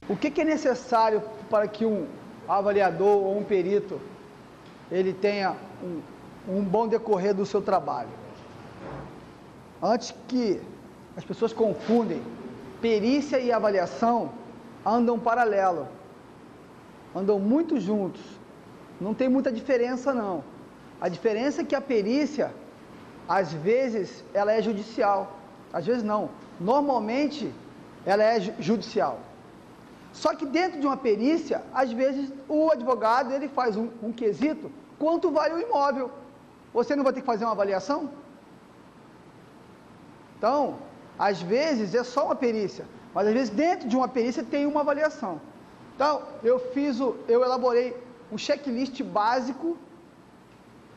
O que é necessário para que um avaliador ou um perito ele tenha um bom decorrer do seu trabalho? Antes que as pessoas confundem, perícia e avaliação andam paralelo, andam muito juntos, não tem muita diferença não. A diferença é que a perícia, às vezes, ela é judicial, às vezes não, normalmente ela é judicial. Só que dentro de uma perícia, às vezes o advogado ele faz um quesito, quanto vale o imóvel? Você não vai ter que fazer uma avaliação? Então, às vezes é só uma perícia, mas às vezes dentro de uma perícia tem uma avaliação. Então, eu elaborei um checklist básico,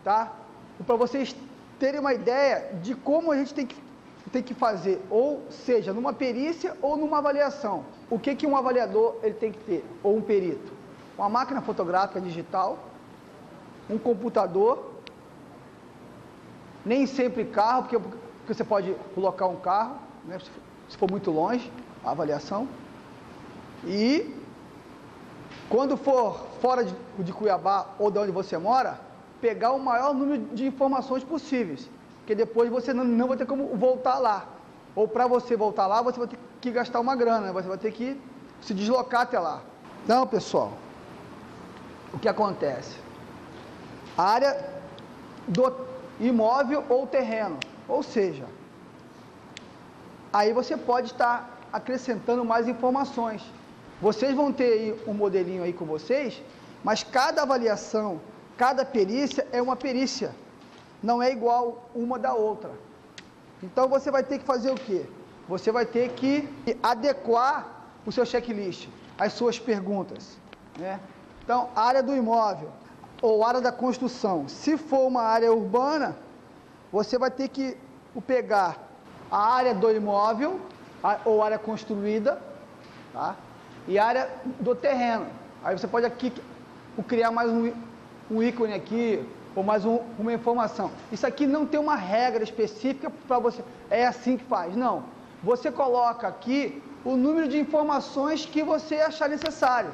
tá? Para vocês terem uma ideia de como a gente tem que fazer, ou seja, numa perícia ou numa avaliação. O que um avaliador ele tem que ter, ou um perito? Uma máquina fotográfica digital, um computador, nem sempre carro, porque você pode colocar um carro, né, se for muito longe, a avaliação. E quando for fora de Cuiabá ou de onde você mora, pegar o maior número de informações possíveis, porque depois você não vai ter como voltar lá. Ou para você voltar lá, você vai ter que gastar uma grana, você vai ter que se deslocar até lá. Então, pessoal, o que acontece? A área do imóvel ou terreno, ou seja, aí você pode estar acrescentando mais informações. Vocês vão ter aí um modelinho aí com vocês, mas cada avaliação, cada perícia é uma perícia, não é igual uma da outra. Então você vai ter que fazer o quê? Você vai ter que adequar o seu checklist, as suas perguntas, né? Então, área do imóvel ou área da construção. Se for uma área urbana, você vai ter que pegar a área do imóvel ou área construída, tá? E a área do terreno. Aí você pode aqui criar mais um ícone aqui, ou mais uma informação. Isso aqui não tem uma regra específica para você, é assim que faz, não. Você coloca aqui o número de informações que você achar necessário.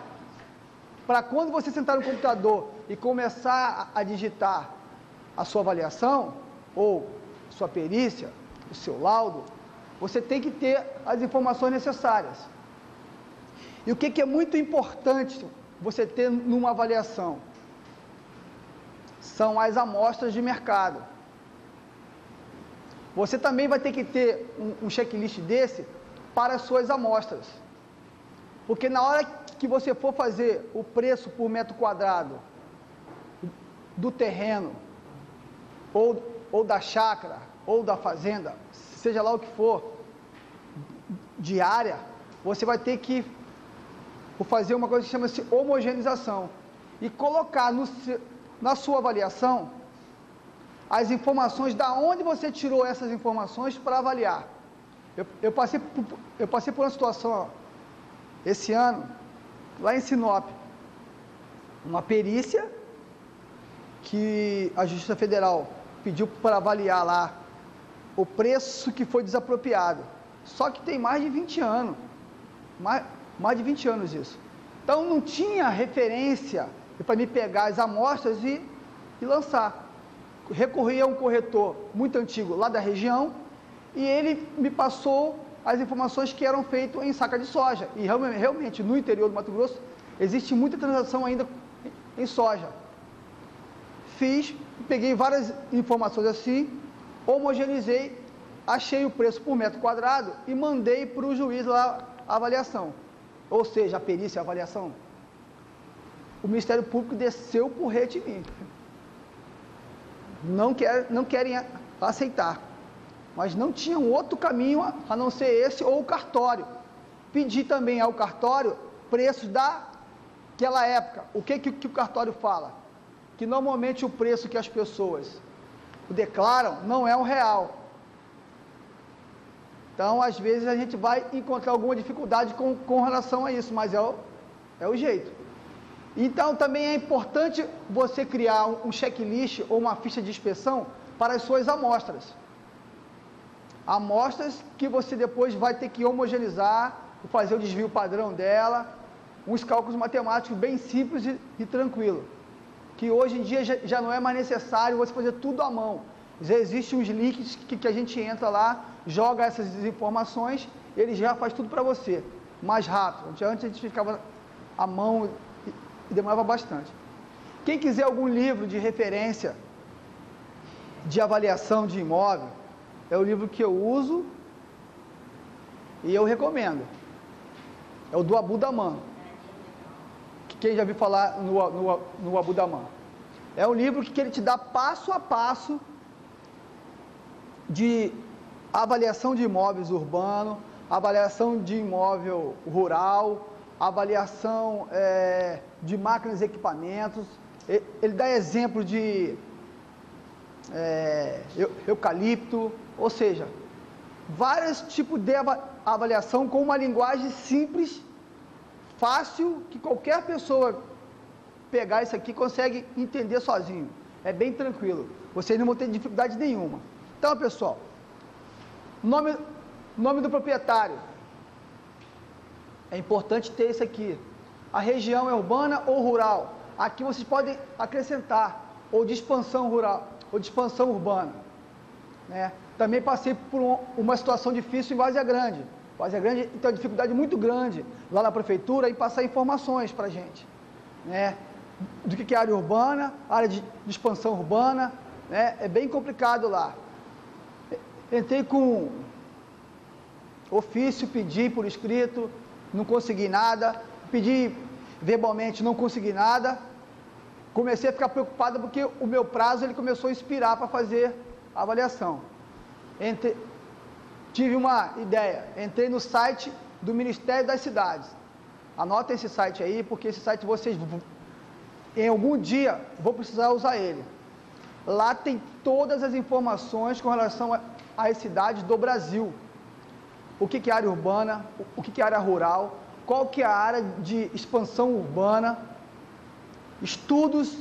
Para quando você sentar no computador e começar a digitar a sua avaliação, ou sua perícia, o seu laudo, você tem que ter as informações necessárias. E o que é muito importante você ter numa avaliação? São as amostras de mercado. Você também vai ter que ter um checklist desse para as suas amostras. Porque na hora que você for fazer o preço por metro quadrado do terreno, ou da chácara, ou da fazenda, seja lá o que for, de área, você vai ter que fazer uma coisa que chama-se homogeneização. E colocar na sua avaliação as informações, da onde você tirou essas informações para avaliar. Eu passei por uma situação esse ano, lá em Sinop, uma perícia que a Justiça Federal pediu para avaliar lá o preço que foi desapropriado. Só que tem mais de 20 anos, mais de 20 anos isso. Então não tinha referência para me pegar as amostras e lançar. Recorri a um corretor muito antigo lá da região e ele me passou as informações que eram feitas em saca de soja. E realmente no interior do Mato Grosso existe muita transação ainda em soja. Peguei várias informações assim, homogeneizei, achei o preço por metro quadrado e mandei para o juiz lá a avaliação. Ou seja, a perícia, a avaliação. O Ministério Público desceu o porrete em mim. Não querem aceitar. Mas não tinha um outro caminho a não ser esse ou o cartório. Pedi também ao cartório preços daquela época. O que o cartório fala? Que normalmente o preço que as pessoas declaram não é um real. Então, às vezes, a gente vai encontrar alguma dificuldade com relação a isso, mas é o jeito. Então, também é importante você criar um checklist ou uma ficha de inspeção para as suas amostras. Amostras que você depois vai ter que homogeneizar, fazer o desvio padrão dela, uns cálculos matemáticos bem simples e tranquilo, que hoje em dia já não é mais necessário você fazer tudo à mão. Já existem uns links que a gente entra lá, joga essas informações, ele já faz tudo para você, mais rápido. Antes a gente ficava à mão e demorava bastante. Quem quiser algum livro de referência de avaliação de imóvel, é o livro que eu uso e eu recomendo. É o do Abu Daman. Quem já viu falar no Abu Daman? É um livro que ele te dá passo a passo de avaliação de imóveis urbano, avaliação de imóvel rural, avaliação de máquinas e equipamentos. Ele dá exemplo de eucalipto, ou seja, vários tipos de avaliação com uma linguagem simples, fácil, que qualquer pessoa pegar isso aqui consegue entender sozinho. É bem tranquilo, vocês não vão ter dificuldade nenhuma. Então, pessoal, nome do proprietário. É importante ter isso aqui. A região é urbana ou rural? Aqui vocês podem acrescentar, ou de expansão rural, ou de expansão urbana. Né? Também passei por uma situação difícil em Várzea Grande. Várzea Grande tem uma dificuldade muito grande lá na prefeitura em passar informações para a gente. Né? Do que é área urbana, área de expansão urbana, né? É bem complicado lá. Entrei com ofício, pedi por escrito, não consegui nada, pedi verbalmente, não consegui nada. Comecei a ficar preocupado porque o meu prazo ele começou a expirar para fazer a avaliação. Tive uma ideia, entrei no site do Ministério das Cidades. Anotem esse site aí, porque esse site vocês, em algum dia, vão precisar usar ele. Lá tem todas as informações com relação às cidades do Brasil. O que é área urbana, o que é área rural, qual que é a área de expansão urbana, estudos,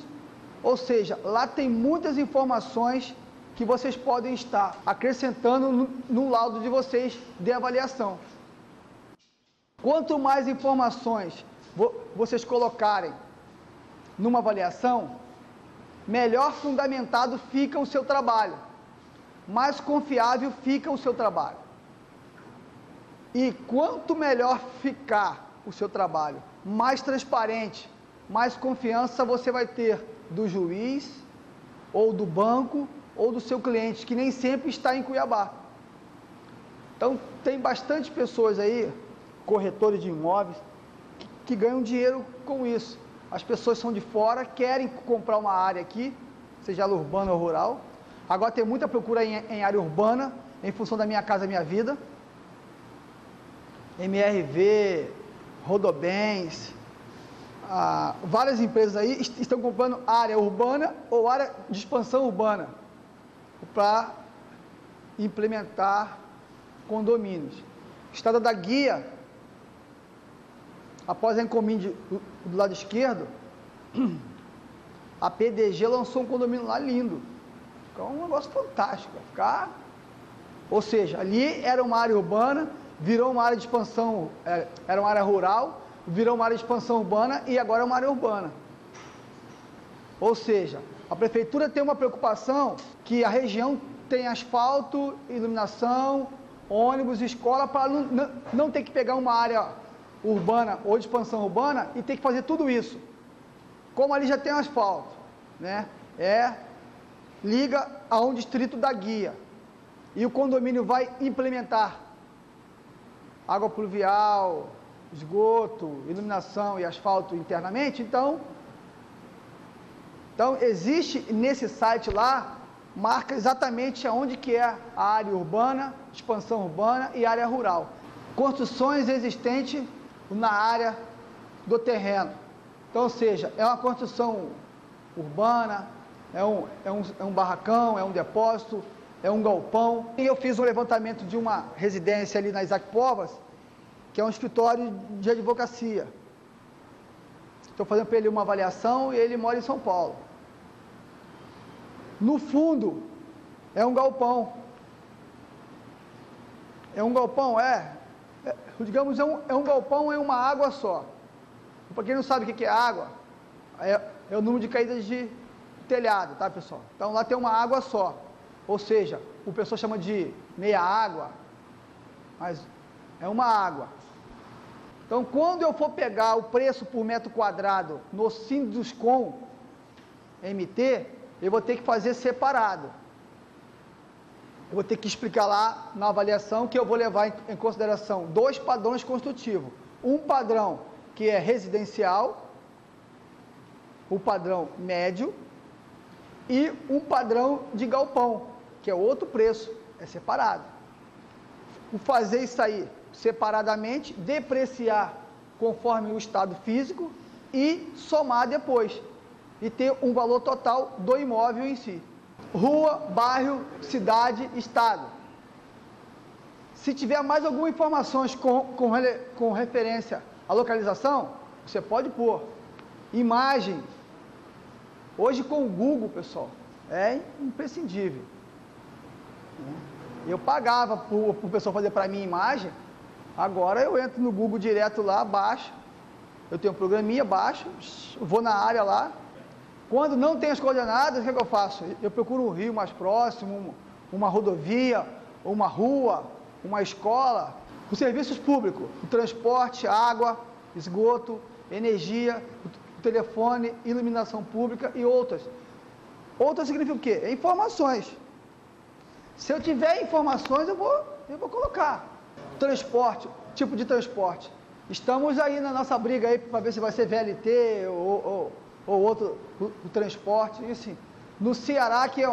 ou seja, lá tem muitas informações que vocês podem estar acrescentando no laudo de vocês de avaliação. Quanto mais informações vocês colocarem numa avaliação, melhor fundamentado fica o seu trabalho, mais confiável fica o seu trabalho. E quanto melhor ficar o seu trabalho, mais transparente, mais confiança você vai ter do juiz, ou do banco, ou do seu cliente, que nem sempre está em Cuiabá. Então, tem bastante pessoas aí, corretores de imóveis, que ganham dinheiro com isso. As pessoas são de fora, querem comprar uma área aqui, seja ela urbana ou rural. Agora tem muita procura em área urbana, em função da Minha Casa Minha Vida. MRV, Rodobens, várias empresas aí estão comprando área urbana ou área de expansão urbana para implementar condomínios. Estrada da Guia, após a encomenda do lado esquerdo, a PDG lançou um condomínio lá lindo. Ficou um negócio fantástico. Ou seja, ali era uma área urbana, virou uma área de expansão, era uma área rural, virou uma área de expansão urbana e agora é uma área urbana. Ou seja, a prefeitura tem uma preocupação que a região tem asfalto, iluminação, ônibus, escola, para não ter que pegar uma área urbana ou de expansão urbana e ter que fazer tudo isso. Como ali já tem asfalto, né? Liga a um distrito da Guia e o condomínio vai implementar água pluvial, esgoto, iluminação e asfalto internamente. Então existe nesse site lá, marca exatamente aonde que é a área urbana, expansão urbana e área rural. Construções existentes na área do terreno. Então, ou seja, é uma construção urbana, é um barracão, é um depósito, é um galpão. E eu fiz um levantamento de uma residência ali na Isaac Povas, que é um escritório de advocacia. Estou fazendo para ele uma avaliação e ele mora em São Paulo. No fundo, é um galpão. É um galpão, digamos, é um galpão em uma água só. Para quem não sabe o que é água, é o número de caídas de telhado, tá, pessoal? Então lá tem uma água só, ou seja, o pessoal chama de meia água, mas é uma água. Então, quando eu for pegar o preço por metro quadrado no Sinduscom MT, eu vou ter que fazer separado. Eu vou ter que explicar lá na avaliação que eu vou levar em consideração 2 padrões construtivos. Um padrão que é residencial, o padrão médio, e um padrão de galpão, que é outro preço, é separado. O fazer isso aí separadamente, depreciar conforme o estado físico e somar depois, e ter um valor total do imóvel em si. Rua, bairro, cidade, estado. Se tiver mais algumas informações com referência à localização, você pode pôr. Imagem. Hoje com o Google, pessoal, é imprescindível. Eu pagava para o pessoal fazer para mim imagem, agora eu entro no Google direto lá, baixo, eu tenho um programinha, baixo, vou na área lá. Quando não tem as coordenadas, o que eu faço? Eu procuro um rio mais próximo, uma rodovia, uma rua, uma escola, os serviços públicos, o transporte, água, esgoto, energia, o telefone, iluminação pública e outras. Outras significa o quê? É informações. Se eu tiver informações, eu vou colocar. Transporte, tipo de transporte. Estamos aí na nossa briga aí para ver se vai ser VLT ou outro o transporte. E assim, no Ceará, que é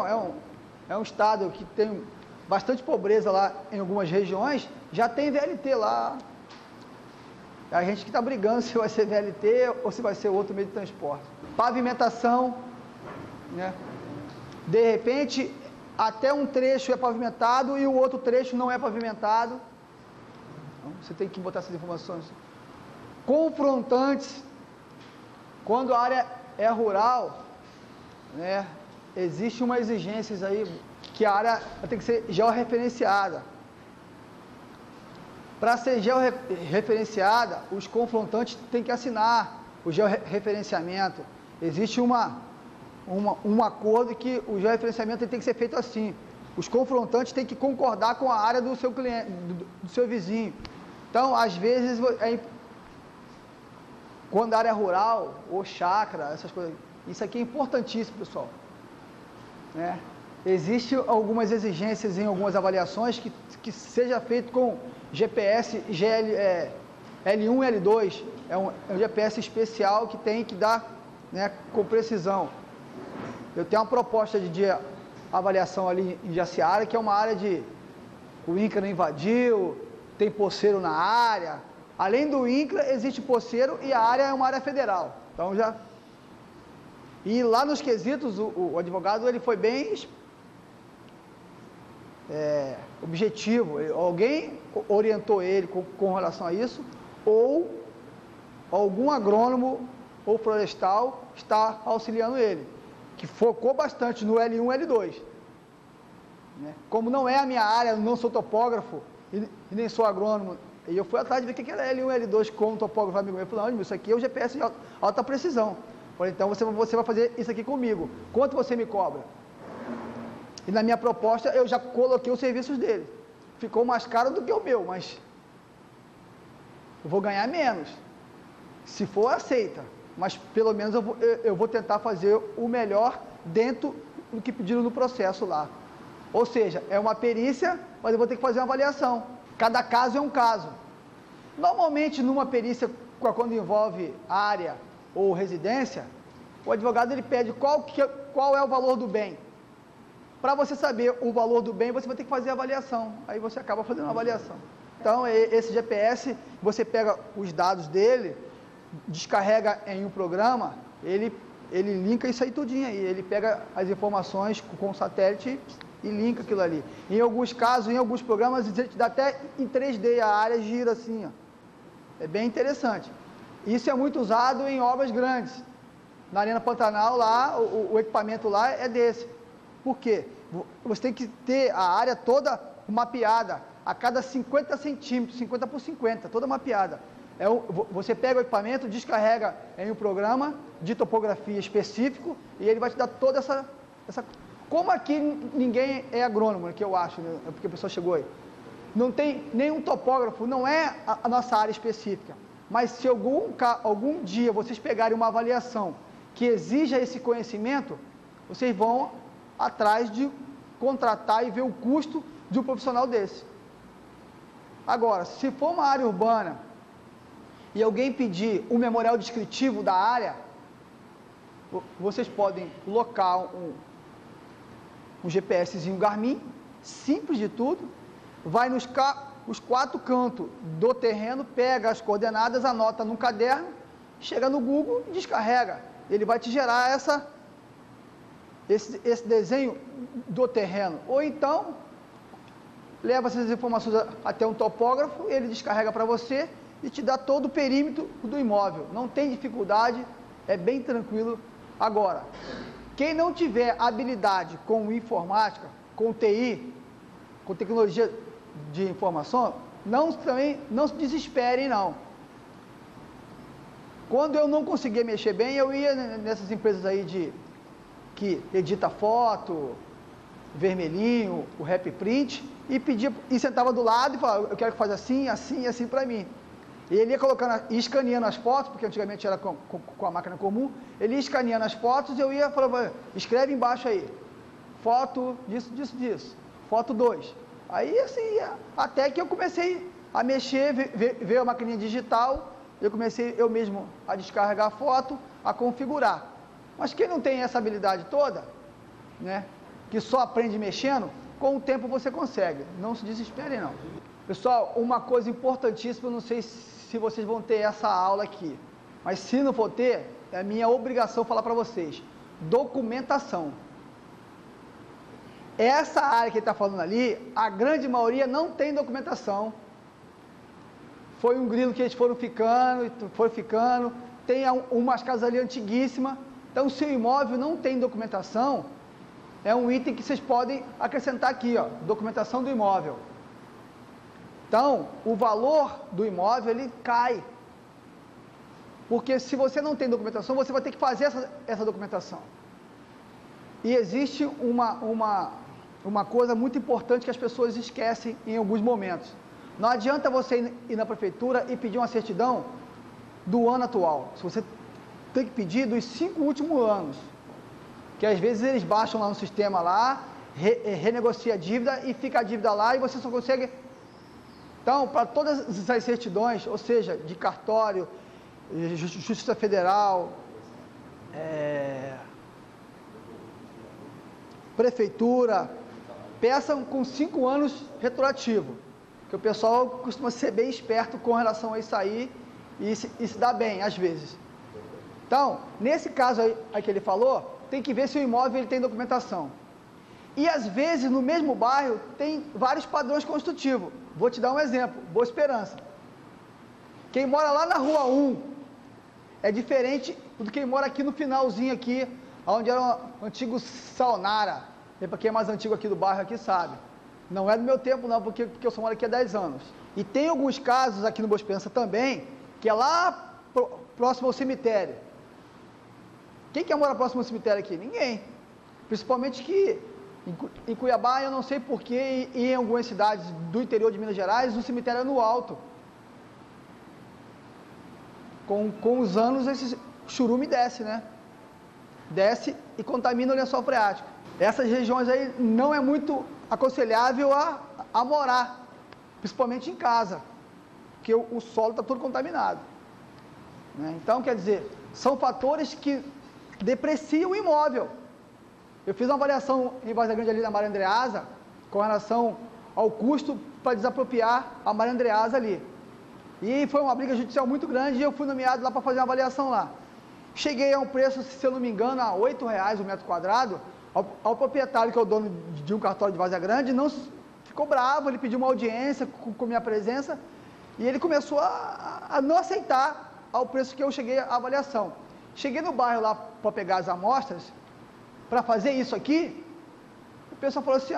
um estado que tem bastante pobreza lá em algumas regiões, já tem VLT lá. É a gente que está brigando se vai ser VLT ou se vai ser outro meio de transporte. Pavimentação, né? De repente, até um trecho é pavimentado e o outro trecho não é pavimentado. Então, você tem que botar essas informações. Confrontantes. Quando a área é rural, né, existe uma exigência aí que a área tem que ser georreferenciada. Para ser georreferenciada, os confrontantes têm que assinar o georreferenciamento. Existe um acordo que o georreferenciamento tem que ser feito assim. Os confrontantes têm que concordar com a área do seu cliente, do seu vizinho. Então, às vezes, quando a área é rural ou chácara, essas coisas, isso aqui é importantíssimo, pessoal. Né? Existem algumas exigências em algumas avaliações que seja feito com GPS L1 e L2. É um GPS especial que tem que dar, né, com precisão. Eu tenho uma proposta de avaliação ali em Jaciara, que é uma área de... O INCRA não invadiu, tem poceiro na área. Além do INCRA, existe poceiro e a área é uma área federal. Então já... E lá nos quesitos, o advogado ele foi bem objetivo. Alguém orientou ele com relação a isso, ou algum agrônomo ou florestal está auxiliando ele, que focou bastante no L1 e L2. Né? Como não é a minha área, eu não sou topógrafo e nem sou agrônomo, e eu fui atrás de ver o que era L1 e L2 como topógrafo amigo meu. Eu falei, não, isso aqui é o GPS de alta precisão. Eu falei, então você vai fazer isso aqui comigo. Quanto você me cobra? E na minha proposta eu já coloquei os serviços dele. Ficou mais caro do que o meu, mas eu vou ganhar menos. Se for, aceita. Mas pelo menos eu vou tentar fazer o melhor dentro do que pediram no processo lá. Ou seja, é uma perícia, mas eu vou ter que fazer uma avaliação. Cada caso é um caso. Normalmente, numa perícia, quando envolve área ou residência, o advogado ele pede qual é o valor do bem. Para você saber o valor do bem, você vai ter que fazer a avaliação. Aí você acaba fazendo uma avaliação. Então, esse GPS, você pega os dados dele, descarrega em um programa, ele linka isso aí tudinho aí. Ele pega as informações com o satélite e linka aquilo ali. Em alguns casos, em alguns programas, ele te dá até em 3D, a área gira assim, ó. É bem interessante. Isso é muito usado em obras grandes. Na Arena Pantanal, lá, o equipamento lá é desse. Por quê? Você tem que ter a área toda mapeada, a cada 50 centímetros, 50 por 50, toda mapeada. Você pega o equipamento, descarrega em um programa de topografia específico e ele vai te dar toda essa... Como aqui ninguém é agrônomo, que eu acho, né? Porque a pessoa chegou aí. Não tem nenhum topógrafo, não é a nossa área específica. Mas se algum dia vocês pegarem uma avaliação que exija esse conhecimento, vocês vão atrás de contratar e ver o custo de um profissional desse. Agora, se for uma área urbana e alguém pedir um memorial descritivo da área, vocês podem colocar um GPSzinho Garmin, simples de tudo, vai nos 4 cantos do terreno, pega as coordenadas, anota num caderno, chega no Google e descarrega. Ele vai te gerar esse desenho do terreno. Ou então, leva essas informações até um topógrafo, ele descarrega para você e te dá todo o perímetro do imóvel. Não tem dificuldade, é bem tranquilo. Agora, quem não tiver habilidade com informática, com TI, com tecnologia de informação, também não se desesperem, não. Quando eu não conseguia mexer bem, eu ia nessas empresas aí que edita foto, vermelhinho, o Rap Print, e sentava do lado e falava, eu quero que faça assim, assim e assim para mim. E ele ia colocando e escaneando as fotos, porque antigamente era com a máquina comum, ele ia escaneando as fotos e eu ia falando, escreve embaixo aí, foto disso, disso, disso, foto 2. Aí assim, até que eu comecei a mexer, ver a maquininha digital, eu comecei eu mesmo a descarregar a foto, a configurar. Mas quem não tem essa habilidade toda, né, que só aprende mexendo, com o tempo você consegue, não se desesperem não. Pessoal, uma coisa importantíssima, eu não sei se vocês vão ter essa aula aqui, mas se não for ter, é minha obrigação falar para vocês, documentação. Essa área que ele está falando ali, a grande maioria não tem documentação. Foi um grilo que eles foram ficando, tem umas casas ali antiguíssimas, então se o imóvel não tem documentação, é um item que vocês podem acrescentar aqui, ó, documentação do imóvel. Então, o valor do imóvel, ele cai. Porque se você não tem documentação, você vai ter que fazer essa documentação. E existe uma coisa muito importante que as pessoas esquecem em alguns momentos. Não adianta você ir na prefeitura e pedir uma certidão do ano atual. Se você tem que pedir dos 5 últimos anos. Que às vezes eles baixam lá no sistema lá, renegocia a dívida e fica a dívida lá e você só consegue... Então, para todas as certidões, ou seja, de cartório, Justiça Federal, Prefeitura, peçam com 5 anos retroativo, que o pessoal costuma ser bem esperto com relação a isso aí e se dá bem, às vezes. Então, nesse caso aí que ele falou, tem que ver se o imóvel ele tem documentação. E às vezes, no mesmo bairro, tem vários padrões construtivos. Vou te dar um exemplo, Boa Esperança. Quem mora lá na Rua 1 é diferente do que mora aqui no finalzinho aqui, onde era o antigo Saonara. Para quem é mais antigo aqui do bairro aqui sabe. Não é do meu tempo não, porque eu só moro aqui há 10 anos. E tem alguns casos aqui no Boa Esperança também, que é lá próximo ao cemitério. Quem quer morar próximo ao cemitério aqui? Ninguém. Principalmente que em Cuiabá, eu não sei porquê, e em algumas cidades do interior de Minas Gerais, o cemitério é no alto. Com os anos, esse churume desce, né? Desce e contamina o lençol freático. Essas regiões aí não é muito aconselhável a morar, principalmente em casa, porque o solo está todo contaminado. Né? Então, quer dizer, são fatores que depreciam o imóvel. Eu fiz uma avaliação em Várzea Grande ali na Maria Andreasa, com relação ao custo para desapropriar a Maria Andreasa ali. E foi uma briga judicial muito grande e eu fui nomeado lá para fazer uma avaliação lá. Cheguei a um preço, se eu não me engano, a R$8 o metro quadrado. Ao proprietário, que é o dono de um cartório de Várzea Grande, não ficou bravo, ele pediu uma audiência com minha presença e ele começou a não aceitar ao preço que eu cheguei à avaliação. Cheguei no bairro lá para pegar as amostras, para fazer isso aqui, o pessoal falou assim,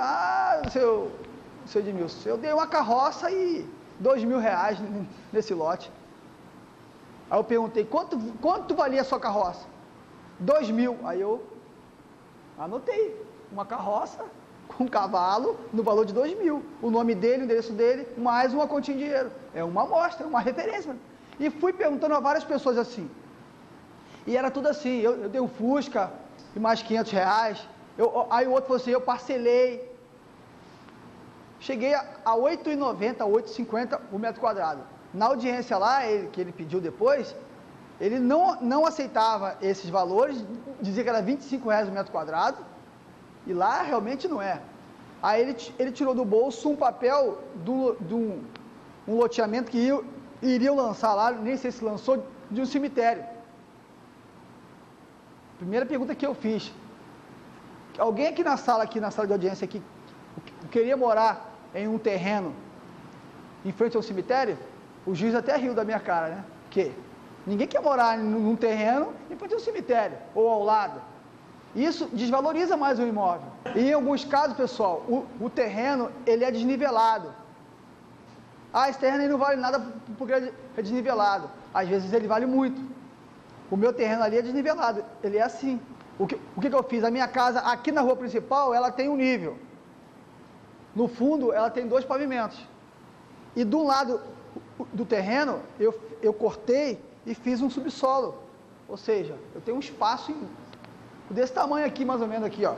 seu Edmilson, eu dei uma carroça e R$2.000 nesse lote. Aí eu perguntei, quanto valia a sua carroça? 2.000. Aí eu anotei, uma carroça com um cavalo no valor de 2.000. O nome dele, o endereço dele, mais uma continha de dinheiro. É uma amostra, uma referência. E fui perguntando a várias pessoas assim. E era tudo assim, eu dei um Fusca e mais R$500. Aí o outro falou assim, eu parcelei. Cheguei a R$ 8,90, R$ 8,50 por metro quadrado. Na audiência lá, que ele pediu depois, ele não aceitava esses valores, dizia que era R$25 o metro quadrado, e lá realmente não é. Aí ele tirou do bolso um papel de um loteamento que iriam lançar lá, nem sei se lançou, de um cemitério. Primeira pergunta que eu fiz. Alguém aqui na sala de audiência, aqui, queria morar em um terreno em frente ao cemitério? O juiz até riu da minha cara, né? Porque ninguém quer morar num terreno em frente ao cemitério, ou ao lado. Isso desvaloriza mais o imóvel. E em alguns casos, pessoal, o terreno, ele é desnivelado. Esse terreno aí não vale nada porque é desnivelado. Às vezes ele vale muito. O meu terreno ali é desnivelado, ele é assim. O que eu fiz? A minha casa, aqui na rua principal, ela tem um nível. No fundo, ela tem 2 pavimentos. E do lado do terreno, eu cortei e fiz um subsolo. Ou seja, eu tenho um espaço desse tamanho aqui, mais ou menos aqui, ó.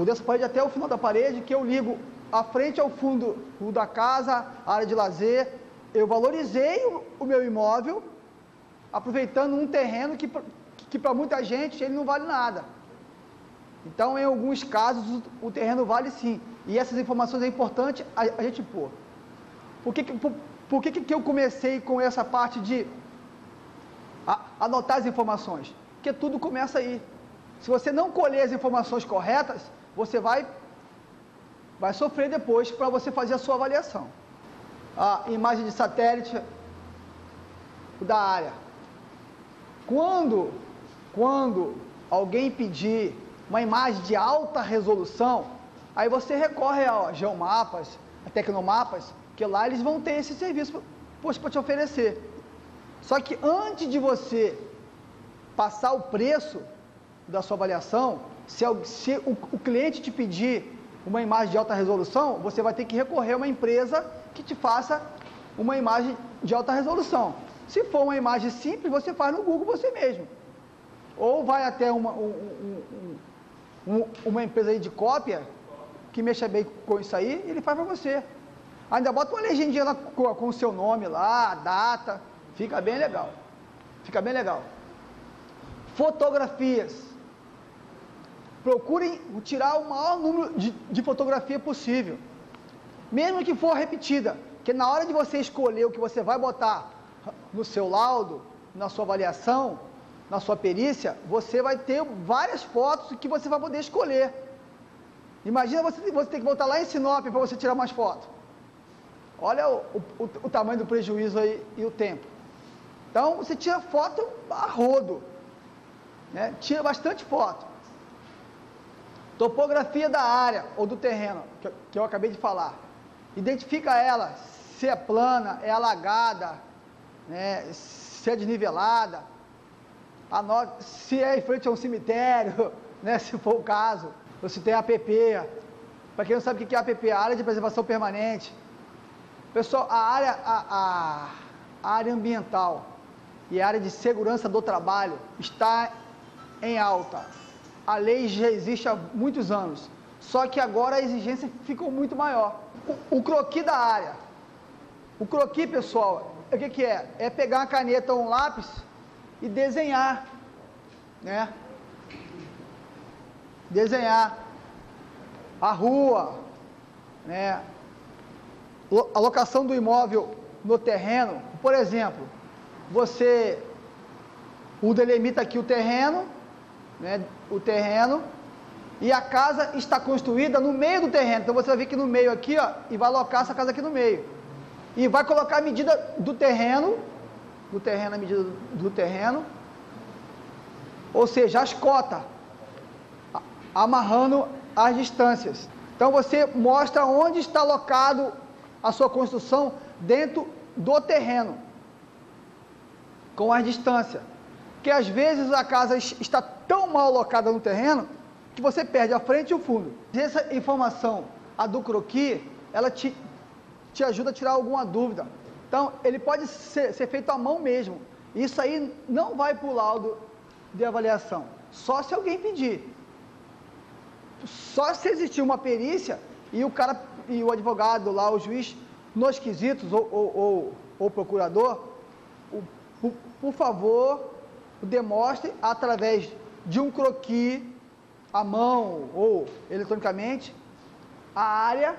Dessa parede até o final da parede, que eu ligo a frente ao fundo da casa, a área de lazer. Eu valorizei o meu imóvel, aproveitando um terreno que para muita gente ele não vale nada. Então, em alguns casos, o terreno vale sim. E essas informações é importante a gente pôr. Por que eu comecei com essa parte de anotar as informações? Porque tudo começa aí. Se você não colher as informações corretas, você vai sofrer depois para você fazer a sua avaliação. A imagem de satélite da área. Quando alguém pedir uma imagem de alta resolução, aí você recorre a Geomapas, a Tecnomapas, que lá eles vão ter esse serviço para te oferecer. Só que antes de você passar o preço da sua avaliação, se o cliente te pedir uma imagem de alta resolução, você vai ter que recorrer a uma empresa que te faça uma imagem de alta resolução. Se for uma imagem simples, você faz no Google você mesmo. Ou vai até uma empresa aí de cópia, que mexa bem com isso aí, e ele faz para você. Ainda bota uma legendinha lá com o seu nome lá, a data, fica bem legal. Fica bem legal. Fotografias. Procurem tirar o maior número de fotografia possível. Mesmo que for repetida, porque na hora de você escolher o que você vai botar no seu laudo, na sua avaliação, na sua perícia, você vai ter várias fotos que você vai poder escolher. Imagina você ter que voltar lá em Sinop para você tirar mais fotos. Olha o tamanho do prejuízo aí e o tempo. Então, você tira foto a rodo, né? Tira bastante foto. Topografia da área ou do terreno, que eu acabei de falar. Identifica ela, se é plana, é alagada, né? Se é desnivelada, se é em frente a um cemitério, né? Se for o caso, ou se tem APP. Para quem não sabe o que é APP, a área de preservação permanente. Pessoal, a área ambiental e a área de segurança do trabalho está em alta. A lei já existe há muitos anos, só que agora a exigência ficou muito maior. O croquis da área. O croquis, pessoal, o que é? É pegar uma caneta ou um lápis e desenhar, né? Desenhar a rua, né? A locação do imóvel no terreno. Por exemplo, você delimita aqui o terreno, né? O terreno, e a casa está construída no meio do terreno. Então você vai vir aqui no meio aqui, ó, e vai alocar essa casa aqui no meio. E vai colocar a medida do terreno, a medida do terreno, ou seja, as cotas, amarrando as distâncias. Então você mostra onde está alocado a sua construção dentro do terreno. com a distância. Porque às vezes a casa está tão mal alocada no terreno que você perde a frente e o fundo. Essa informação, a do croquis, ela te ajuda a tirar alguma dúvida. Então, ele pode ser feito à mão mesmo. Isso aí não vai para o laudo de avaliação, só se alguém pedir. Só se existir uma perícia e o cara, e o advogado lá, o juiz, nos quesitos, ou o procurador, por favor, demonstre através de um croquis, à mão ou eletronicamente, a área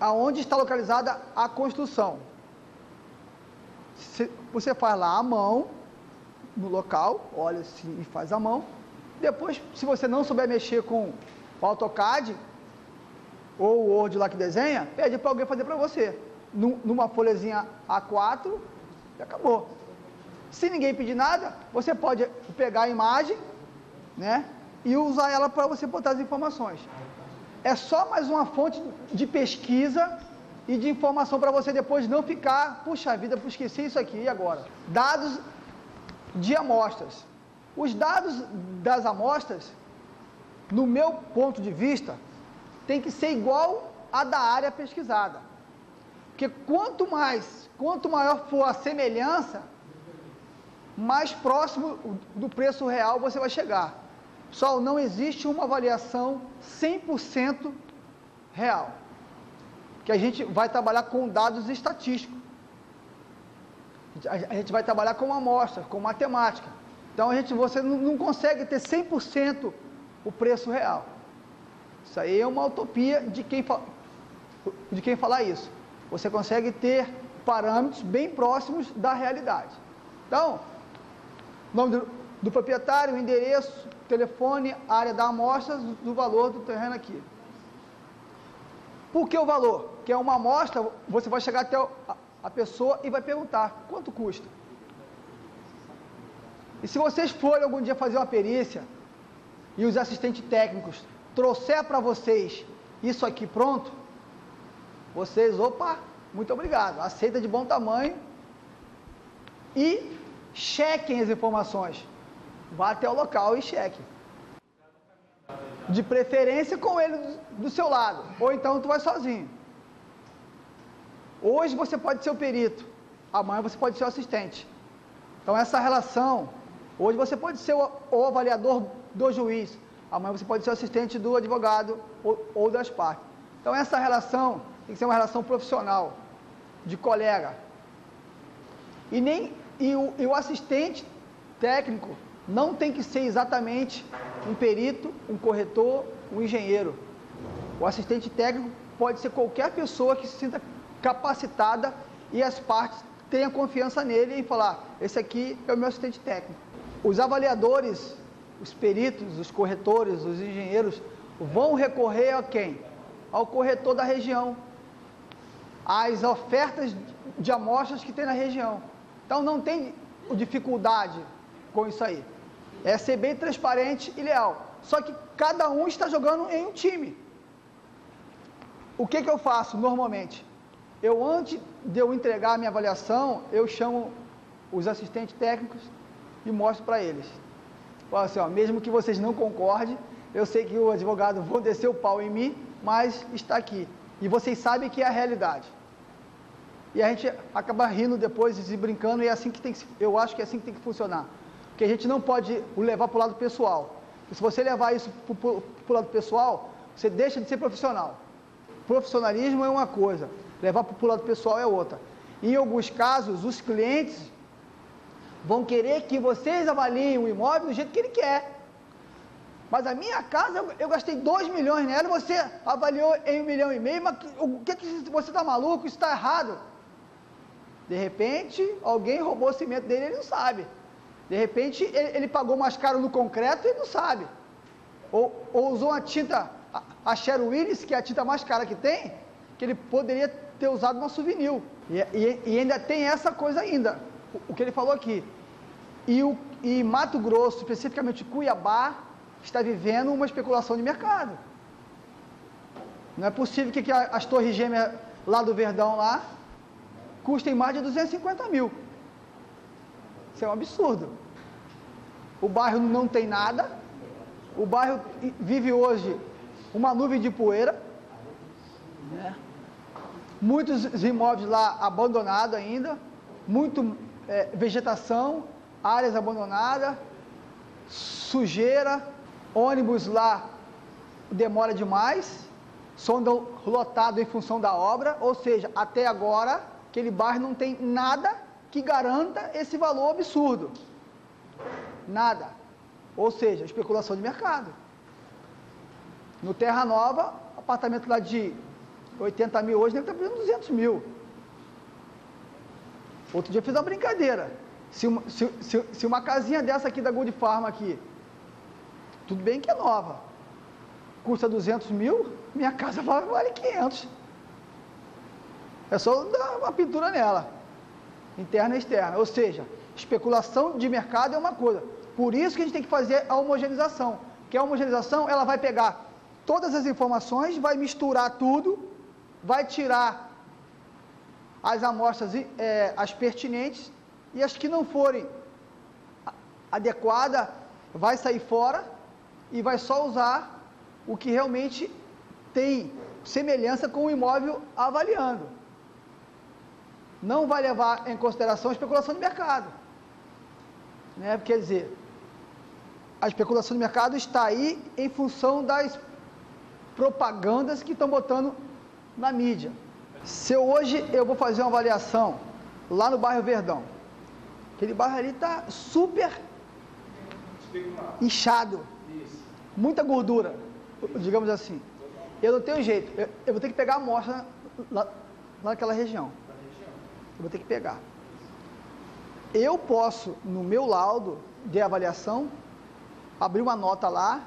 aonde está localizada a construção. Você faz lá à mão, no local, olha assim e faz à mão. Depois, se você não souber mexer com o AutoCAD ou o Word lá que desenha, pede para alguém fazer para você. Numa folhazinha A4 e acabou. Se ninguém pedir nada, você pode pegar a imagem, né, e usar ela para você botar as informações. É só mais uma fonte de pesquisa e de informação para você depois não ficar, puxa vida, esqueci isso aqui, e agora? Dados de amostras. Os dados das amostras, no meu ponto de vista, tem que ser igual à da área pesquisada. Porque quanto maior for a semelhança, mais próximo do preço real você vai chegar. Só não existe uma avaliação 100% real. Que a gente vai trabalhar com dados estatísticos. A gente vai trabalhar com amostra, com matemática. Então você não consegue ter 100% o preço real. Isso aí é uma utopia de quem falar isso. Você consegue ter parâmetros bem próximos da realidade. Então, nome do proprietário, o endereço, telefone, área da amostra, do valor do terreno aqui. Por que o valor? Que é uma amostra, você vai chegar até a pessoa e vai perguntar, quanto custa? E se vocês forem algum dia fazer uma perícia, e os assistentes técnicos trouxer para vocês isso aqui pronto, vocês, opa, muito obrigado, aceita de bom tamanho e chequem as informações. Vá até o local e cheque. De preferência com ele do seu lado, ou então tu vai sozinho. Hoje você pode ser o perito, amanhã você pode ser o assistente. Então essa relação, hoje você pode ser o avaliador do juiz, amanhã você pode ser o assistente do advogado ou das partes. Então essa relação tem que ser uma relação profissional, de colega. E o assistente técnico não tem que ser exatamente um perito, um corretor, um engenheiro. O assistente técnico pode ser qualquer pessoa que se sinta capacitada e as partes tenham confiança nele e falar, esse aqui é o meu assistente técnico. Os avaliadores, os peritos, os corretores, os engenheiros vão recorrer a quem? Ao corretor da região, às ofertas de amostras que tem na região. Então não tem dificuldade com isso aí. É ser bem transparente e leal. Só que cada um está jogando em um time. O que eu faço normalmente? Antes de eu entregar a minha avaliação, eu chamo os assistentes técnicos e mostro para eles. Falo assim, ó, mesmo que vocês não concordem, eu sei que o advogado vai descer o pau em mim, mas está aqui. E vocês sabem que é a realidade. E a gente acaba rindo depois e se brincando, e é assim que tem que, eu acho que é assim que tem que funcionar. Porque a gente não pode levar para o lado pessoal. E se você levar isso para o lado pessoal, você deixa de ser profissional. Profissionalismo é uma coisa, levar para o lado pessoal é outra. Em alguns casos, os clientes vão querer que vocês avaliem o imóvel do jeito que ele quer. Mas a minha casa, eu gastei 2 milhões nela, você avaliou em 1,5 milhão, mas o que você está maluco? Isso está errado. De repente, alguém roubou o cimento dele e ele não sabe. De repente, ele pagou mais caro no concreto e ele não sabe. Ou usou uma tinta, a Sherwin Willis, que é a tinta mais cara que tem, que ele poderia ter usado uma souvenir. E ainda tem essa coisa ainda, o que ele falou aqui. E Mato Grosso, especificamente Cuiabá, está vivendo uma especulação de mercado. Não é possível que as torres gêmeas lá do Verdão lá custem mais de 250 mil. Isso é um absurdo. O bairro não tem nada, o bairro vive hoje uma nuvem de poeira, né? Muitos imóveis lá abandonados ainda, vegetação, áreas abandonadas, sujeira, ônibus lá demora demais, sondam lotado em função da obra, ou seja, até agora aquele bairro não tem nada que garanta esse valor absurdo. Nada. Ou seja, especulação de mercado. No Terra Nova, apartamento lá de 80 mil hoje deve estar pedindo 200 mil. Outro dia eu fiz uma brincadeira. Se uma casinha dessa aqui da Gold Farm aqui, tudo bem que é nova, custa 200 mil, minha casa vale 500. É só dar uma pintura nela, interna e externa. Ou seja, especulação de mercado é uma coisa. Por isso que a gente tem que fazer a homogeneização. Que a homogeneização, ela vai pegar todas as informações, vai misturar tudo, vai tirar as amostras, as pertinentes, e as que não forem adequadas, vai sair fora e vai só usar o que realmente tem semelhança com o imóvel avaliando. Não vai levar em consideração a especulação de mercado. Né? Quer dizer, a especulação de mercado está aí em função das propagandas que estão botando na mídia. Se hoje eu vou fazer uma avaliação lá no bairro Verdão, aquele bairro ali está super inchado, muita gordura, digamos assim. Eu não tenho jeito, eu vou ter que pegar a amostra lá naquela região. Eu vou ter que pegar. Eu posso, no meu laudo de avaliação, abrir uma nota lá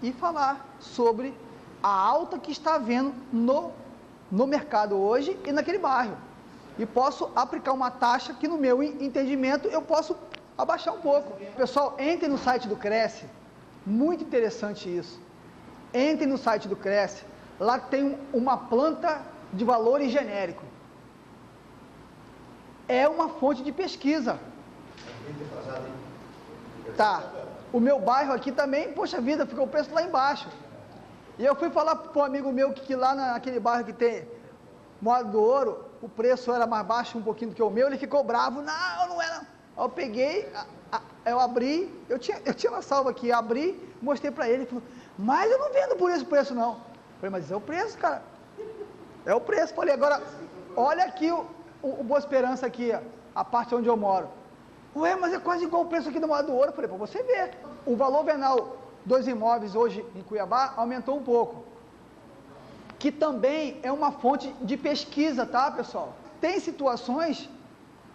e falar sobre a alta que está havendo no mercado hoje e naquele bairro. E posso aplicar uma taxa que, no meu entendimento, eu posso abaixar um pouco. Pessoal, entrem no site do Cresce, muito interessante isso. Entrem no site do Cresce, lá tem uma planta de valores genérico. É uma fonte de pesquisa. Tá. O meu bairro aqui também, poxa vida, ficou o preço lá embaixo. E eu fui falar para um amigo meu que lá naquele bairro que tem Moada do Ouro, o preço era mais baixo um pouquinho do que o meu, ele ficou bravo, não era. Eu peguei, eu abri, eu tinha uma salva aqui, abri, mostrei para ele, ele falou, mas eu não vendo por esse preço não. Eu falei, mas é o preço, cara. É o preço. Falei, agora, olha aqui o Boa Esperança aqui, a parte onde eu moro. Ué, mas é quase igual o preço aqui do Moada do Ouro. Eu falei, para você ver. O valor venal dos imóveis hoje em Cuiabá aumentou um pouco. Que também é uma fonte de pesquisa, tá, pessoal? Tem situações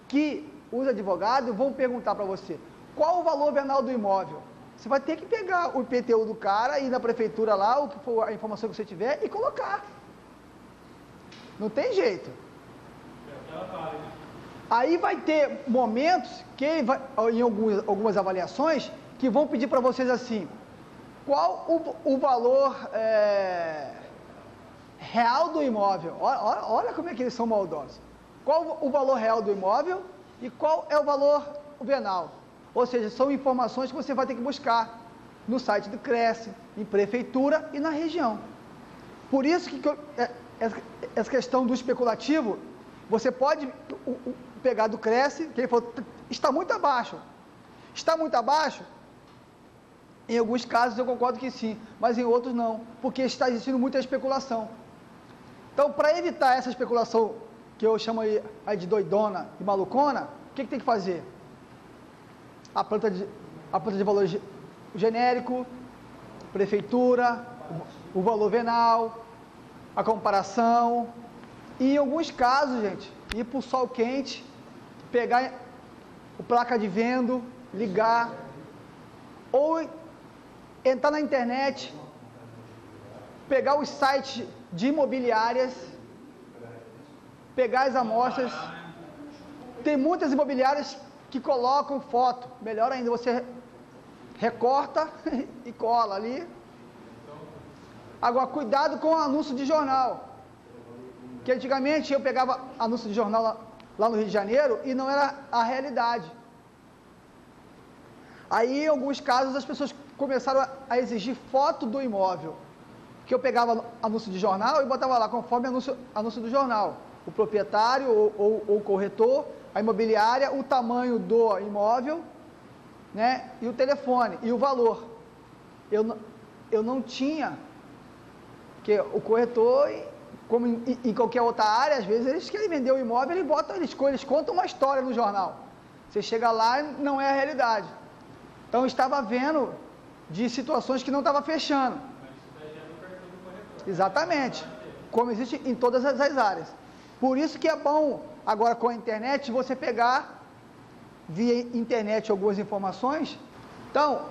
que os advogados vão perguntar para você, qual o valor venal do imóvel? Você vai ter que pegar o IPTU do cara, ir na prefeitura lá, o que for a informação que você tiver, e colocar. Não tem jeito. Aí vai ter momentos que ele vai, em algumas avaliações, que vão pedir para vocês assim, qual o valor real do imóvel? Olha como é que eles são maldosos. Qual o valor real do imóvel e qual é o valor venal? Ou seja, são informações que você vai ter que buscar no site do Cresce, em prefeitura e na região. Por isso que essa questão do especulativo, você pode pegar do Cresce, que ele falou, está muito abaixo. Está muito abaixo? Em alguns casos eu concordo que sim, mas em outros não, porque está existindo muita especulação. Então, para evitar essa especulação, que eu chamo aí de doidona e malucona, o que tem que fazer? A planta de valor genérico, prefeitura, o valor venal, a comparação, e em alguns casos, gente, ir para o sol quente, pegar o placa de venda, ligar, ou entrar na internet, pegar os sites de imobiliárias, pegar as amostras. Tem muitas imobiliárias que colocam foto, melhor ainda, você recorta e cola ali. Agora, cuidado com o anúncio de jornal, que antigamente eu pegava anúncio de jornal lá no Rio de Janeiro e não era a realidade. Aí, em alguns casos, as pessoas começaram a exigir foto do imóvel. Que eu pegava anúncio de jornal e botava lá, conforme anúncio do jornal. O proprietário ou o corretor, a imobiliária, o tamanho do imóvel, né, e o telefone, e o valor. Eu não tinha, porque o corretor, como em qualquer outra área, às vezes eles querem vender o imóvel, eles contam uma história no jornal. Você chega lá e não é a realidade. Então, eu estava vendo de situações que não estava fechando. Exatamente, como existe em todas as áreas. Por isso que é bom, agora com a internet, você pegar via internet algumas informações. Então,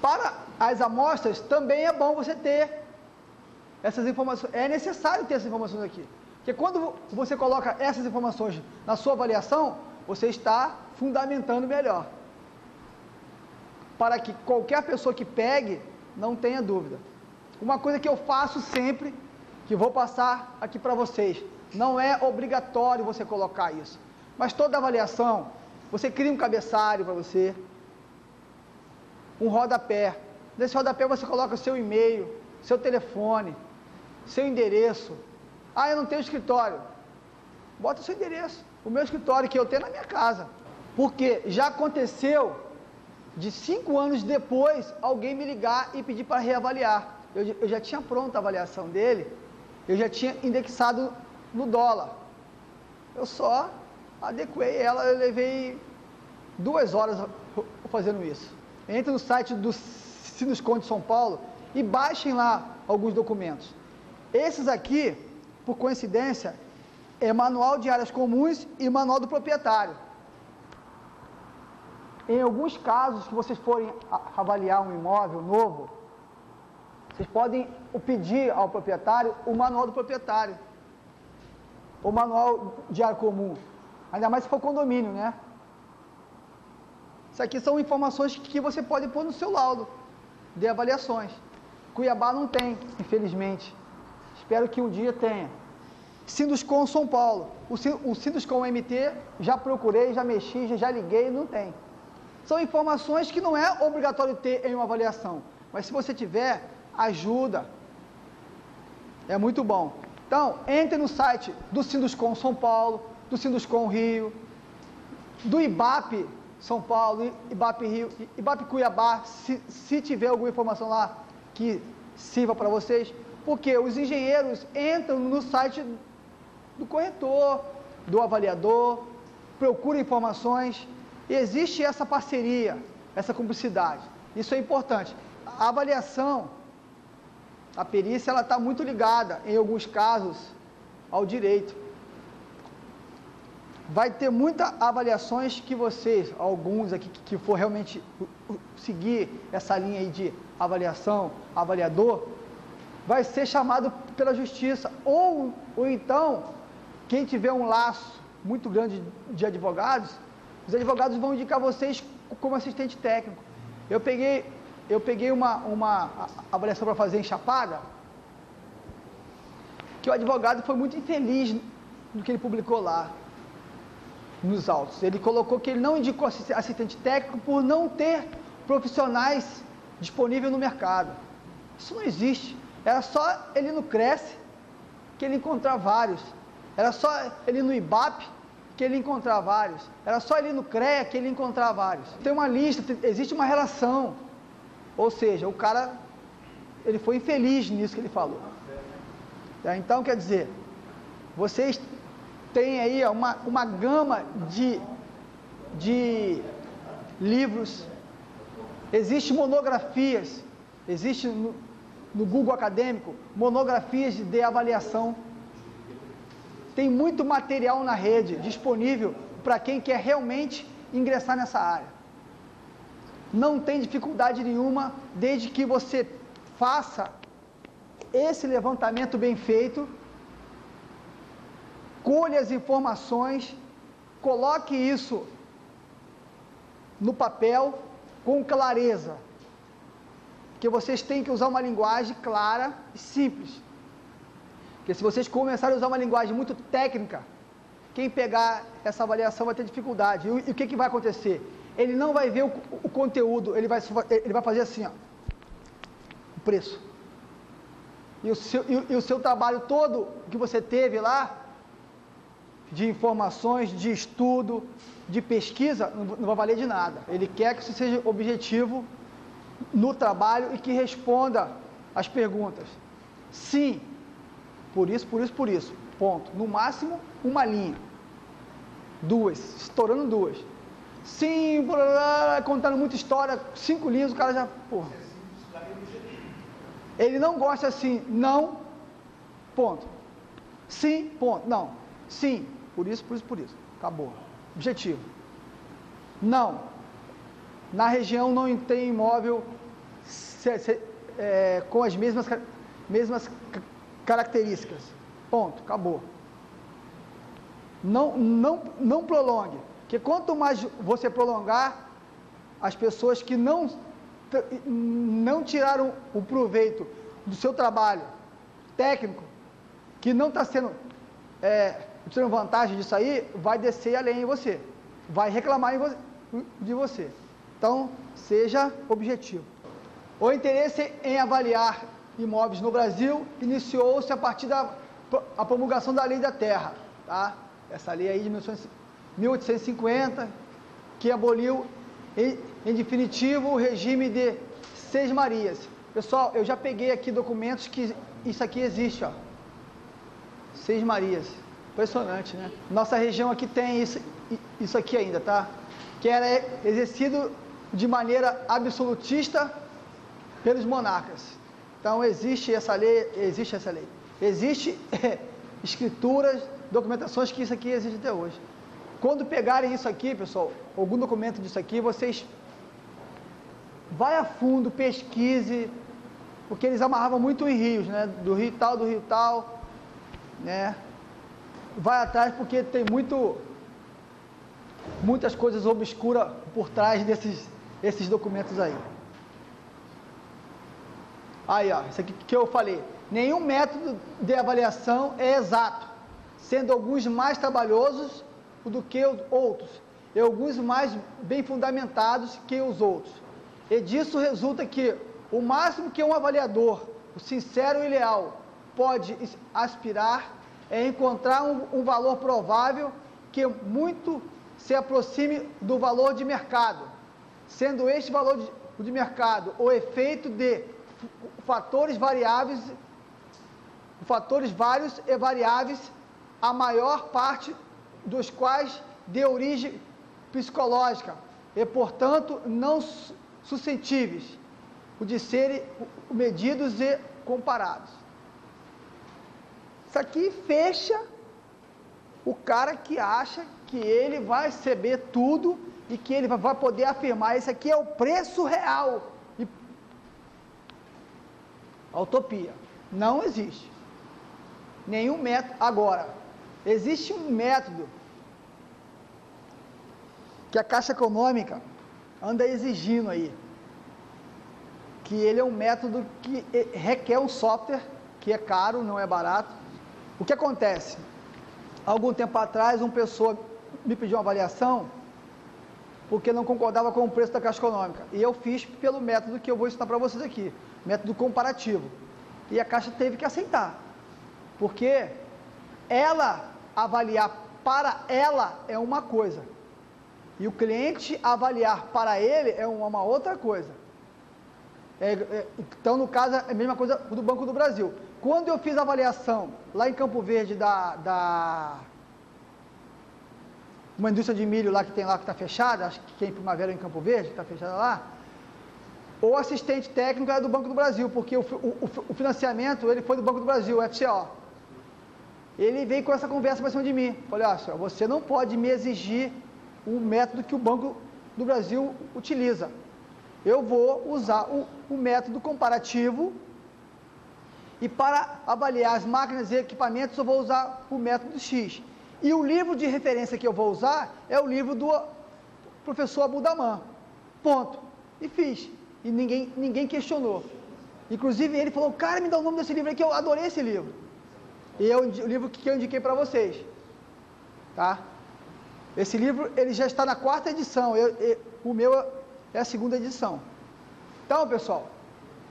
para as amostras, também é bom você ter essas informações. É necessário ter essas informações aqui. Porque quando você coloca essas informações na sua avaliação, você está fundamentando melhor. Para que qualquer pessoa que pegue, não tenha dúvida. Uma coisa que eu faço sempre, que vou passar aqui para vocês, não é obrigatório você colocar isso, mas toda avaliação, você cria um cabeçalho para você, um rodapé. Nesse rodapé você coloca seu e-mail, seu telefone, seu endereço. Ah, eu não tenho escritório. Bota seu endereço. O meu escritório que eu tenho na minha casa. Porque já aconteceu de 5 anos depois alguém me ligar e pedir para reavaliar. Eu já tinha pronta a avaliação dele, eu já tinha indexado no dólar. Eu só adequei ela, eu levei 2 horas fazendo isso. Entre no site do Sinuscom de São Paulo e baixem lá alguns documentos. Esses aqui, por coincidência, é manual de áreas comuns e manual do proprietário. Em alguns casos que vocês forem avaliar um imóvel novo, vocês podem pedir ao proprietário o manual do proprietário, o manual de área comum, ainda mais se for condomínio, né? Isso aqui são informações que você pode pôr no seu laudo de avaliações. Cuiabá não tem, infelizmente. Espero que um dia tenha. Sinuscom São Paulo. O Sinuscom MT, já procurei, já mexi, já liguei, não tem. São informações que não é obrigatório ter em uma avaliação, mas se você tiver, ajuda. É muito bom. Então, entre no site do Sinuscom São Paulo, do Sinuscom Rio, do IBAP São Paulo, IBAP Rio, IBAP Cuiabá, se tiver alguma informação lá que sirva para vocês, porque os engenheiros entram no site do corretor, do avaliador, procuram informações, e existe essa parceria, essa cumplicidade. Isso é importante. A avaliação, a perícia, ela está muito ligada, em alguns casos, ao direito. Vai ter muitas avaliações que vocês, alguns aqui que for realmente seguir essa linha aí de avaliação, avaliador, vai ser chamado pela justiça, ou então, quem tiver um laço muito grande de advogados, os advogados vão indicar vocês como assistente técnico. Eu peguei uma avaliação para fazer em Chapada, que o advogado foi muito infeliz no que ele publicou lá, nos autos. Ele colocou que ele não indicou assistente técnico por não ter profissionais disponíveis no mercado. Isso não existe. Era só ele no Cresce que ele encontrar vários. Era só ele no IBAP que ele encontrar vários. Era só ele no CREA que ele encontrar vários. Tem uma lista, existe uma relação. Ou seja, o cara, ele foi infeliz nisso que ele falou. Então, quer dizer, vocês têm aí uma gama de livros, existe monografias, existe no Google Acadêmico, monografias de avaliação. Tem muito material na rede disponível para quem quer realmente ingressar nessa área. Não tem dificuldade nenhuma, desde que você faça esse levantamento bem feito, colhe as informações, coloque isso no papel com clareza, porque vocês têm que usar uma linguagem clara e simples. Porque se vocês começarem a usar uma linguagem muito técnica, quem pegar essa avaliação vai ter dificuldade. E o que vai acontecer? ele não vai ver o conteúdo, ele vai fazer assim, ó, o preço. E o seu trabalho todo que você teve lá, de informações, de estudo, de pesquisa, não vai valer de nada. Ele quer que você seja objetivo no trabalho e que responda as perguntas. Sim, por isso, ponto. No máximo, uma linha. 2, estourando 2. Sim, contando muita história, 5 linhas, o cara já, porra. Ele não gosta assim, não, ponto. Sim, ponto. Não, sim, por isso. Acabou. Objetivo. Não. Na região não tem imóvel com as mesmas características. Ponto. Acabou. Não prolongue. Porque quanto mais você prolongar, as pessoas que não tiraram o proveito do seu trabalho técnico, que não está sendo tirando vantagem disso aí, vai descer a lenha em você, vai reclamar de você. Então, seja objetivo. O interesse em avaliar imóveis no Brasil iniciou-se a partir da promulgação da Lei da Terra, tá? Essa lei aí de 1850, que aboliu em definitivo o regime de sesmarias. Pessoal, eu já peguei aqui documentos que isso aqui existe, ó. Sesmarias. Impressionante, né? Nossa região aqui tem isso aqui ainda, tá? Que era exercido de maneira absolutista pelos monarcas. Então existe essa lei. Existe escrituras, documentações que isso aqui existe até hoje. Quando pegarem isso aqui, pessoal, algum documento disso aqui, vocês vai a fundo, pesquise, porque eles amarravam muito em rios, né? Do rio tal, né? Vai atrás porque tem muitas coisas obscuras por trás desses documentos aí. Aí, ó, isso aqui que eu falei. Nenhum método de avaliação é exato, sendo alguns mais trabalhosos do que outros, e alguns mais bem fundamentados que os outros. E disso resulta que o máximo que um avaliador, o sincero e leal, pode aspirar é encontrar um valor provável que muito se aproxime do valor de mercado, sendo este valor de mercado o efeito de fatores vários e variáveis, a maior parte dos quais de origem psicológica e, portanto, não suscetíveis de serem medidos e comparados. Isso aqui fecha o cara que acha que ele vai receber tudo e que ele vai poder afirmar, isso aqui é o preço real. A utopia. Não existe. Nenhum método. Agora, existe um método que a Caixa Econômica anda exigindo aí, que ele é um método que requer um software que é caro, não é barato. O que acontece? Algum tempo atrás, uma pessoa me pediu uma avaliação porque não concordava com o preço da Caixa Econômica. E eu fiz pelo método que eu vou ensinar para vocês aqui, método comparativo. E a Caixa teve que aceitar, porque ela avaliar para ela é uma coisa, e o cliente avaliar para ele é uma outra coisa. Então, no caso, é a mesma coisa do Banco do Brasil. Quando eu fiz a avaliação lá em Campo Verde uma indústria de milho lá que tem lá que está fechada, acho que é em Primavera em Campo Verde, que está fechada lá, o assistente técnico era do Banco do Brasil, porque o financiamento ele foi do Banco do Brasil, o FCO. Ele veio com essa conversa para cima de mim. Falei, senhor, você não pode me exigir o método que o Banco do Brasil utiliza. Eu vou usar o método comparativo e para avaliar as máquinas e equipamentos eu vou usar o método X. E o livro de referência que eu vou usar é o livro do professor Abudaman. Ponto. E fiz. E ninguém questionou. Inclusive ele falou, cara, me dá o nome desse livro aí que eu adorei esse livro. E é o livro que eu indiquei para vocês. Tá? Esse livro ele já está na 4ª edição, o meu é a 2ª edição. Então, pessoal,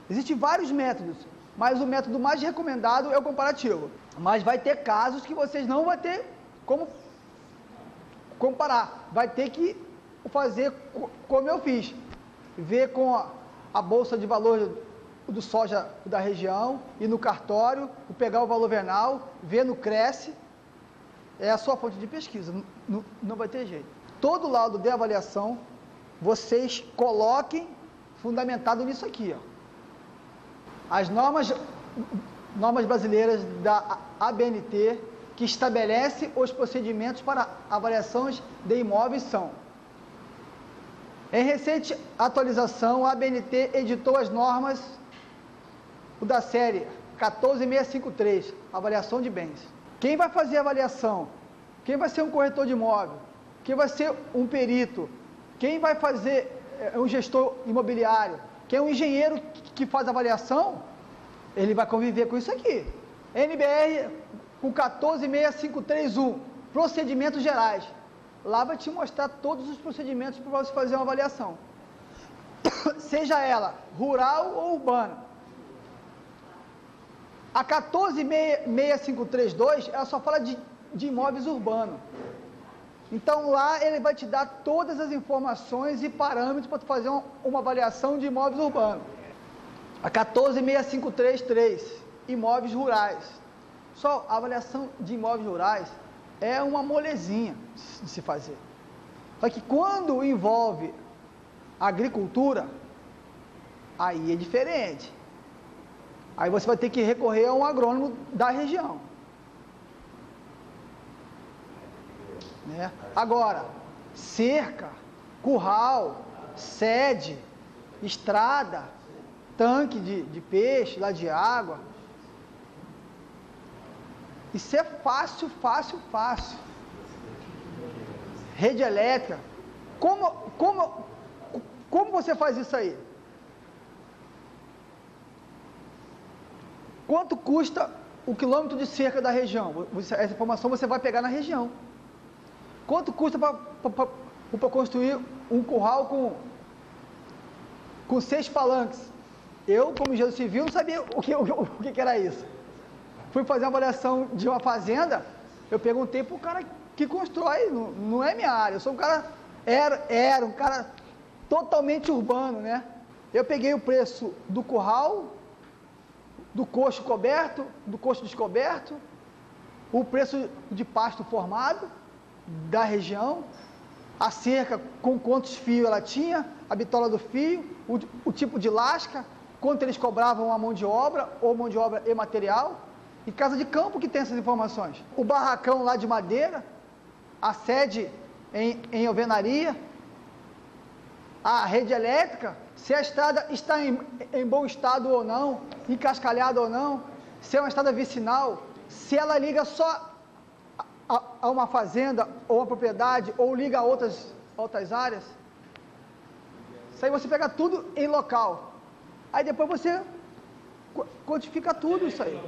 existem vários métodos, mas o método mais recomendado é o comparativo. Mas vai ter casos que vocês não vão ter como comparar. Vai ter que fazer como eu fiz. Ver com a bolsa de valor do soja da região, ir no cartório, pegar o valor venal, ver no Cresce. É a sua fonte de pesquisa, não vai ter jeito. Todo laudo de avaliação, vocês coloquem fundamentado nisso aqui, ó. As normas brasileiras da ABNT, que estabelece os procedimentos para avaliações de imóveis são: em recente atualização, a ABNT editou as normas da série 14653, avaliação de bens. Quem vai fazer a avaliação? Quem vai ser um corretor de imóvel? Quem vai ser um perito? Quem vai fazer um gestor imobiliário? Quem é um engenheiro que faz a avaliação? Ele vai conviver com isso aqui. NBR com 14653-1, procedimentos gerais. Lá vai te mostrar todos os procedimentos para você fazer uma avaliação. Seja ela rural ou urbana. A 14653-2, ela só fala de imóveis urbanos. Então lá ele vai te dar todas as informações e parâmetros para tu fazer uma avaliação de imóveis urbanos. A 14653-3, imóveis rurais. Só a avaliação de imóveis rurais é uma molezinha de se fazer. Só que quando envolve agricultura, aí é diferente. Aí você vai ter que recorrer a um agrônomo da região. Né? Agora, cerca, curral, sede, estrada, tanque de peixe, lá de água. Isso é fácil, fácil, fácil. Rede elétrica. Como você faz isso aí? Quanto custa o quilômetro de cerca da região? Essa informação você vai pegar na região. Quanto custa para construir um curral com 6 palanques? Eu, como engenheiro civil, não sabia o que era isso. Fui fazer uma avaliação de uma fazenda, eu perguntei para o cara que constrói, não é minha área, eu sou um cara, era um cara totalmente urbano, né? Eu peguei o preço do curral, do coxo coberto, do coxo descoberto, o preço de pasto formado da região, a cerca com quantos fios ela tinha, a bitola do fio, o tipo de lasca, quanto eles cobravam a mão de obra ou mão de obra e material. E casa de campo que tem essas informações. O barracão lá de madeira, a sede em alvenaria, a rede elétrica, se a estrada está em bom estado ou não, encascalhada ou não, se é uma estrada vicinal, se ela liga só a uma fazenda ou uma propriedade, ou liga a outras áreas. Isso aí você pega tudo em local. Aí depois você quantifica tudo isso aí.